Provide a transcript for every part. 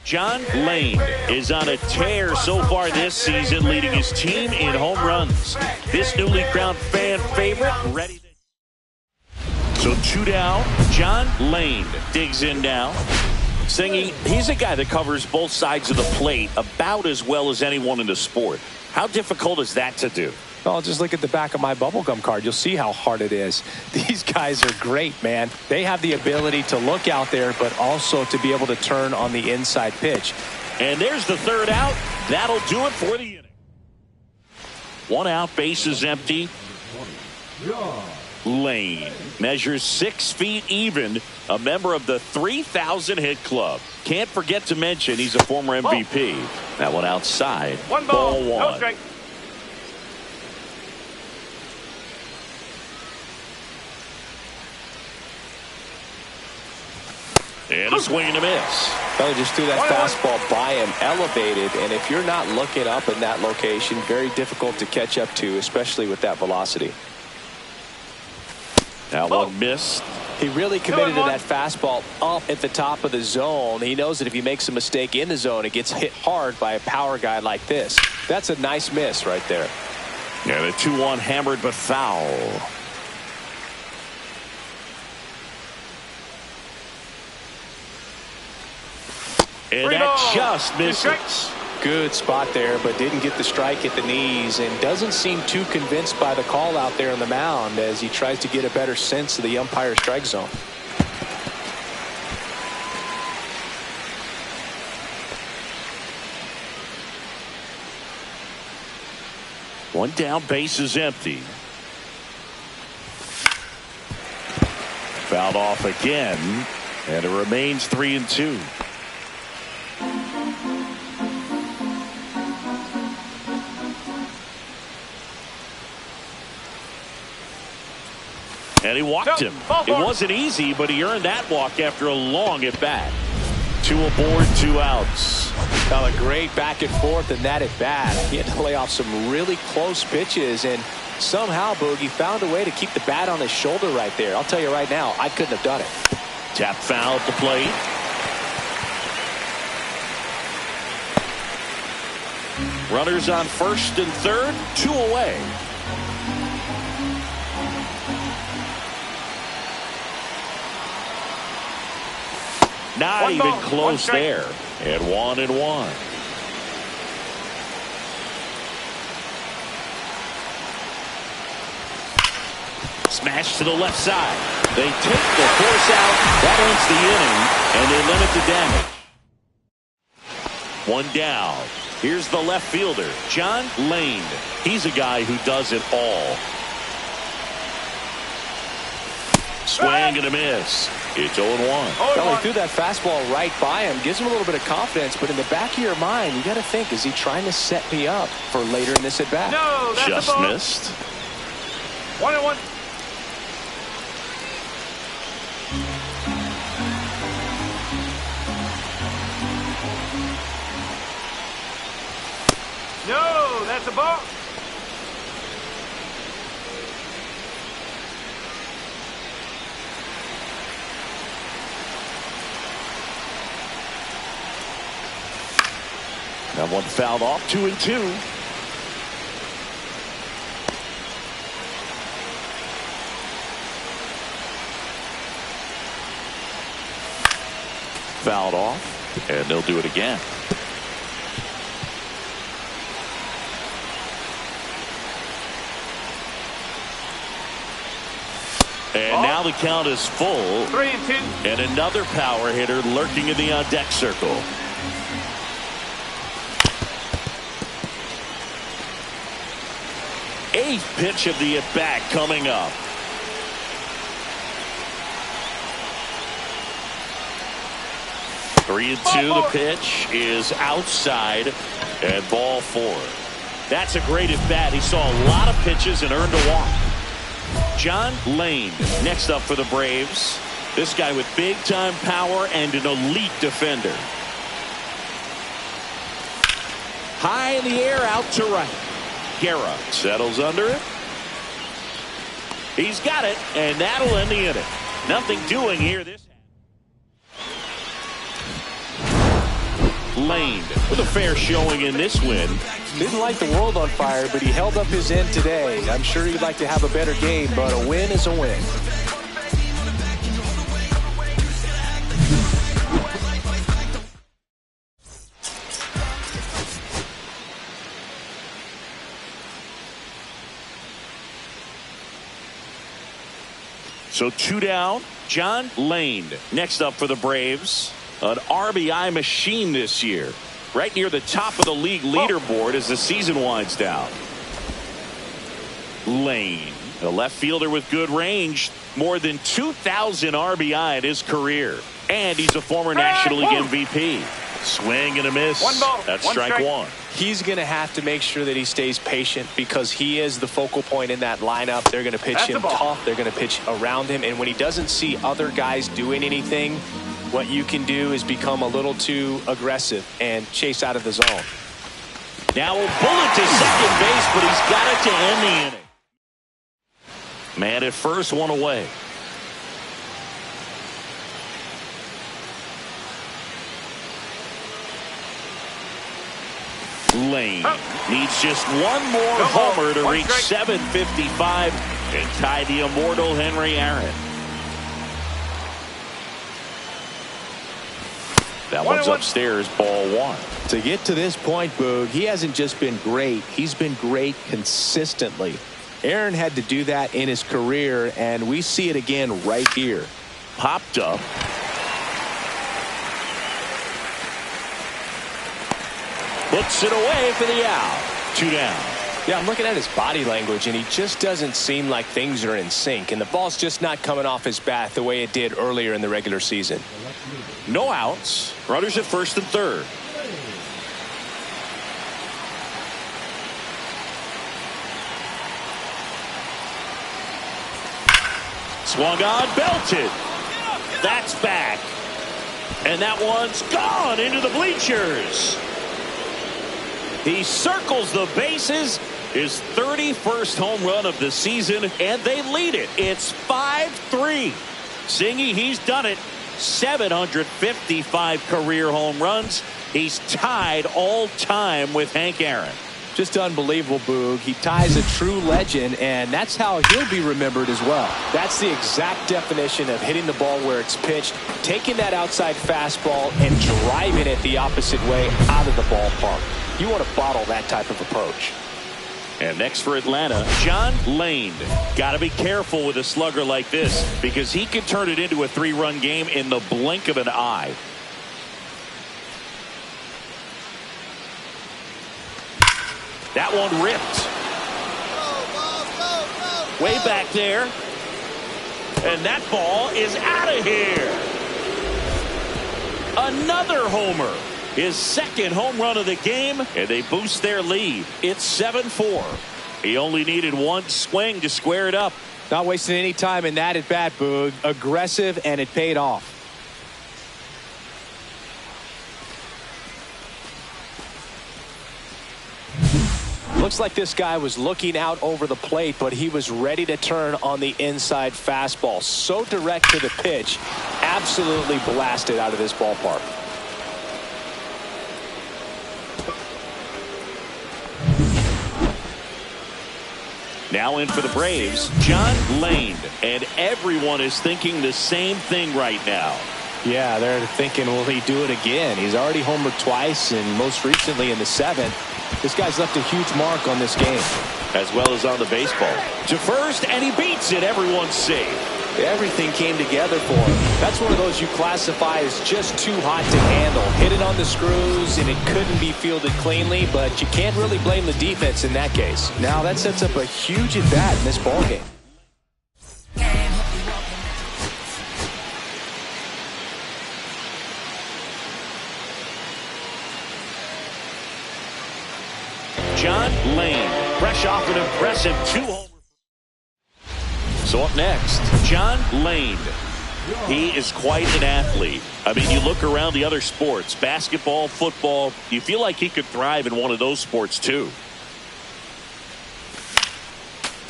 John Lane is on a tear so far this season, leading his team in home runs. This newly crowned fan favorite ready to... So 2 down, John Lane digs in now. Singing, he's a guy that covers both sides of the plate about as well as anyone in the sport. How difficult is that to do? Well, just look at the back of my bubblegum card. You'll see how hard it is. These guys are great, man. They have the ability to look out there, but also to be able to turn on the inside pitch. And there's the 3rd out. That'll do it for the inning. 1 out, bases empty. Lane measures 6 feet even, a member of the 3,000 hit club. Can't forget to mention he's a former MVP. That one outside. Ball 1. No strike. And a swing and a miss. Well, he just threw that fastball by him, elevated, and if you're not looking up in that location, very difficult to catch up to, especially with that velocity. That one missed. He really committed to that fastball up at the top of the zone. He knows that if he makes a mistake in the zone, it gets hit hard by a power guy like this. That's a nice miss right there. Yeah, the 2-1 hammered but foul. And that just misses. Good spot there, but didn't get the strike at the knees and doesn't seem too convinced by the call out there on the mound as he tries to get a better sense of the umpire strike zone. One down, base is empty. Fouled off again, and it remains 3-2. And he walked him. It wasn't easy, but he earned that walk after a long at bat. 2 aboard, 2 outs. Now a great back and forth in that at bat. He had to lay off some really close pitches, and somehow Boogie found a way to keep the bat on his shoulder right there. I'll tell you right now, I couldn't have done it. Tap foul at the plate. Runners on 1st and 3rd, 2 away. Not even close there. And 1-1. Smash to the left side. They take the force out. That ends the inning, and they limit the damage. 1 down. Here's the left fielder, John Lane. He's a guy who does it all. Swing and a miss. It's 0-1. Well, he threw that fastball right by him. Gives him a little bit of confidence, but in the back of your mind, you got to think, is he trying to set me up for later in this at bat? No, that's just missed. 1-1. No, that's a ball. That one fouled off. 2-2. Fouled off, and they'll do it again. And now the count is full. 3-2. And another power hitter lurking in the on-deck circle. Eighth pitch of the at-bat coming up. Three and two. The pitch is outside, and ball 4. That's a great at-bat. He saw a lot of pitches and earned a walk. John Lane next up for the Braves. This guy with big-time power and an elite defender. High in the air, out to right. Guerra settles under it. He's got it, and that'll end the inning. Nothing doing here this half. Lane with a fair showing in this win. Didn't light the world on fire, but he held up his end today. I'm sure he'd like to have a better game, but a win is a win. So 2 down, John Lane. Next up for the Braves, an RBI machine this year. Right near the top of the league leaderboard as the season winds down. Lane, a left fielder with good range, more than 2,000 RBI in his career. And he's a former National League MVP. Swing and a miss. That's strike one. He's going to have to make sure that he stays patient because he is the focal point in that lineup. They're going to pitch him tough. They're going to pitch around him. And when he doesn't see other guys doing anything, what you can do is become a little too aggressive and chase out of the zone. Now a bullet to second base, but he's got it to end the inning. Man at first, one away. Lane needs just one more homer to reach 755 and tie the immortal Henry Aaron. That one's upstairs, ball one. To get to this point, Boog, he hasn't just been great. He's been great consistently. Aaron had to do that in his career, and we see it again right here. Popped up. Puts it away for the out. 2 down. Yeah, I'm looking at his body language, and he just doesn't seem like things are in sync, and the ball's just not coming off his bat the way it did earlier in the regular season. No outs. Runners at first and third. Swung on, belted. That's back. And that one's gone into the bleachers. He circles the bases. His 31st home run of the season, and they lead it. It's 5-3. Singy, he's done it. 755 career home runs. He's tied all time with Hank Aaron. Just unbelievable, Boog. He ties a true legend, and that's how he'll be remembered as well. That's the exact definition of hitting the ball where it's pitched, taking that outside fastball and driving it the opposite way out of the ballpark. You want to bottle that type of approach. And next for Atlanta, John Lane. Got to be careful with a slugger like this because he can turn it into a 3-run game in the blink of an eye. That one ripped. Way back there. And that ball is out of here. Another homer. His second home run of the game, and they boost their lead. It's 7-4. He only needed one swing to square it up. Not wasting any time in that at bat, Boog. Aggressive, and it paid off. Looks like this guy was looking out over the plate, but he was ready to turn on the inside fastball. So direct to the pitch, absolutely blasted out of this ballpark. Now in for the Braves, John Lane. And everyone is thinking the same thing right now. Yeah, they're thinking, will he do it again? He's already homered twice, and most recently in the 7th. This guy's left a huge mark on this game. As well as on the baseball. To first, and he beats it. Everyone's safe. Everything came together for him. That's one of those you classify as just too hot to handle. Hit it on the screws, and it couldn't be fielded cleanly, but you can't really blame the defense in that case. Now that sets up a huge at-bat in this ballgame. John Lane, fresh off an impressive 2-homer. So up next, John Lane. He is quite an athlete. I mean, you look around the other sports, basketball, football, you feel like he could thrive in one of those sports too.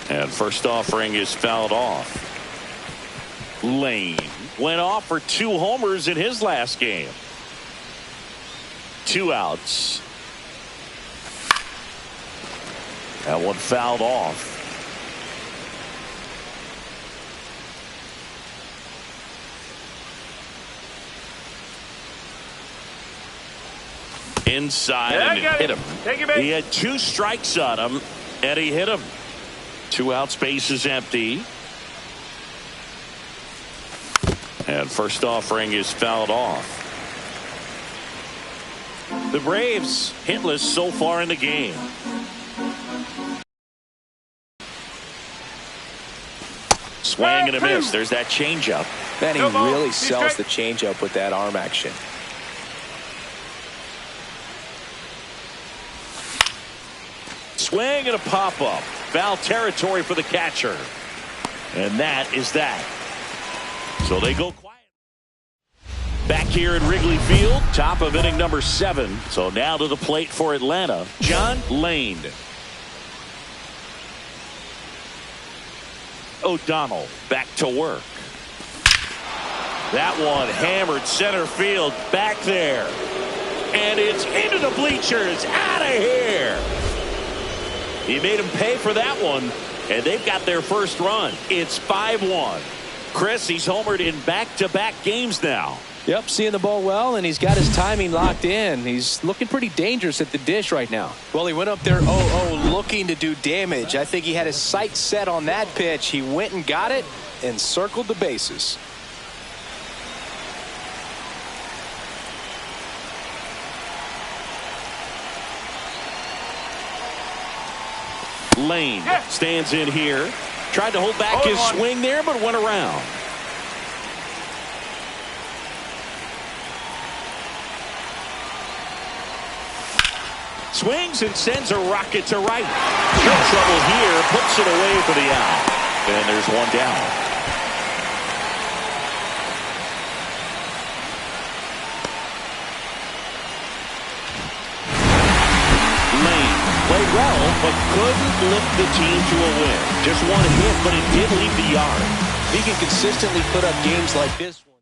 And first offering is fouled off. Lane went off for 2 homers in his last game. 2 outs. That one fouled off. Inside and hit him. He had 2 strikes on him, and he hit him. 2 outs, base is empty. And first offering is fouled off. The Braves hitless so far in the game. Swing and a miss. There's that changeup. Man, he really sells the changeup with that arm action. Swing and a pop-up. Foul territory for the catcher. And that is that. So they go quiet. Back here at Wrigley Field, top of inning number 7. So now to the plate for Atlanta, John Lane. O'Donnell back to work. That one hammered center field back there. And it's into the bleachers. Out of here. He made him pay for that one, and they've got their first run. It's 5-1. Chris, he's homered in back-to-back games now. Yep, seeing the ball well, and he's got his timing locked in. He's looking pretty dangerous at the dish right now. Well, he went up there 0-0 looking to do damage. I think he had his sights set on that pitch. He went and got it and circled the bases. Lane stands in here. Tried to hold back his swing there, but went around. Swings and sends a rocket to right. No trouble here. Puts it away for the out. And there's one down. Played well, but couldn't lift the team to a win. Just one hit, but it did leave the yard. He can consistently put up games like this one.